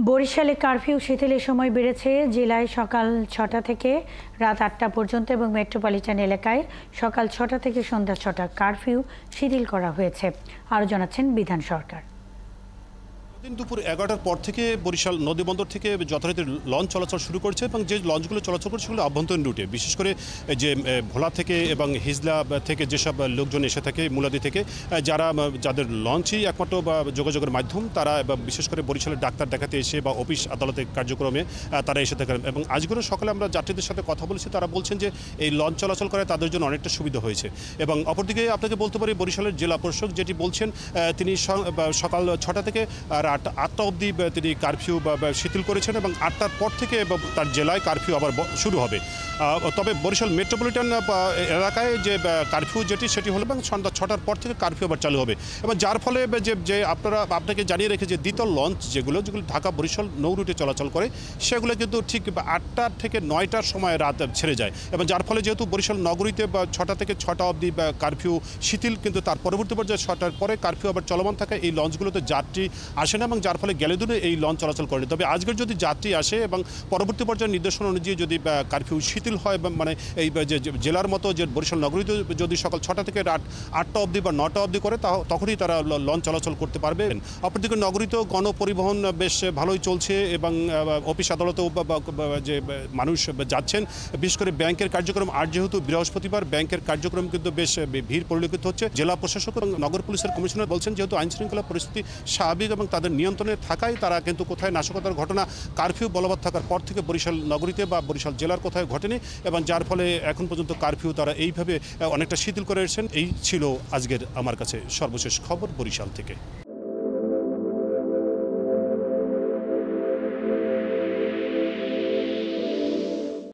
বরিশালে কারফিউ শিথিলের সময় বেড়েছে। জেলায় সকাল ৬টা থেকে রাত ৮টা পর্যন্ত এবং মেট্রোপলিটন এলাকায় সকাল ৬টা থেকে সন্ধ্যা ৬টা কারফিউ শিথিল করা হয়েছে। আরও জানাচ্ছেন বিধান সরকার। দিন দুপুর ১১টার পর থেকে বরিশাল নদীবন্দর থেকে যথারীতি লঞ্চ চলাচল শুরু করছে এবং যে লঞ্চগুলো চলাচল করছে সেগুলো আভ্যন্তরীণ রুটে, বিশেষ করে যে ভোলা থেকে এবং হিজলা থেকে যেসব লোকজন এসে থাকে, মুলাদি থেকে যাদের লঞ্চই একমাত্র যোগাযোগের মাধ্যম, তারা বিশেষ করে বরিশালের ডাক্তার দেখাতে এসে বা অফিস আদালতের কার্যক্রমে তারা এসে থাকেন। এবং আজকেরও সকালে আমরা যাত্রীদের সাথে কথা বলেছি, তারা বলছেন যে এই লঞ্চ চলাচল করায় তাদের জন্য অনেকটা সুবিধা হয়েছে। এবং অপরদিকে আপনাকে বলতে পারি, বরিশালের জেলা প্রশাসক যেটি বলছেন, তিনি সকাল ৬টা থেকে রাত ৮টা অবধি তিনি কারফিউ শিথিল করেছেন এবং ৮টার পর থেকে তার জেলায় কারফিউ আবার শুরু হবে। তবে বরিশাল মেট্রোপলিটন এলাকায় যে কারফিউ সেটি হলো এবং সন্ধ্যা ৬টার পর থেকে কারফিউ আবার চালু হবে। এবং যার ফলে যে আপনাকে জানিয়ে রেখে যে দ্বিতল লঞ্চ যেগুলো ঢাকা বরিশাল নৌ রুটে চলাচল করে, সেগুলো কিন্তু ঠিক ৮টা থেকে ৯টার সময় রাত ছেড়ে যায়। এবং যার ফলে যেহেতু বরিশাল নগরীতে ৬টা থেকে ৬টা অবধি কারফিউ শিথিল, কিন্তু তার পরবর্তী পর্যায়ে ৬টার পরে কারফিউ আবার চলমান থাকে। এই লঞ্চগুলোতে যাত্রী আসে না এবং যার ফলে গেলে দূরে এই লঞ্চ চলাচল করে। তবে আজকের যদি যাত্রী আসে এবং পরবর্তী পর্যায়ে নির্দেশনা অনুযায়ী যদি কারফিউ শিথিল হয়, এবং মানে এই যে জেলার মতো যে বরিশাল নগরীতে যদি সকাল ৬টা থেকে রাত ৮টা অবধি বা ৯টা অবধি করে, তখনই তারা লঞ্চ চলাচল করতে পারবে। অপরদিকে নগরীতেও গণপরিবহন বেশ ভালোই চলছে এবং অফিস আদালতেও যে মানুষ যাচ্ছেন, বিশেষ করে ব্যাংকের কার্যক্রম। আর যেহেতু বৃহস্পতিবার, ব্যাংকের কার্যক্রম কিন্তু বেশ ভিড় পরিলক্ষিত হচ্ছে। জেলা প্রশাসক এবং নগর পুলিশের কমিশনার বলছেন, যেহেতু আইনশৃঙ্খলা পরিস্থিতি স্বাভাবিক এবং তাদের নিয়ন্ত্রণে থাকায় তারা কিন্তু কোথায় নাশকতার ঘটনা কারফিউ বলবৎ থাকার পর থেকে বরিশাল নগরীতে বা বরিশাল জেলার কোথায় ঘটেনি, এবং যার ফলে এখন পর্যন্ত কারফিউ তারা এইভাবে অনেকটা শিথিল করে এসেছেন। এই ছিল আজকের আমার কাছে সর্বশেষ খবর বরিশাল থেকে।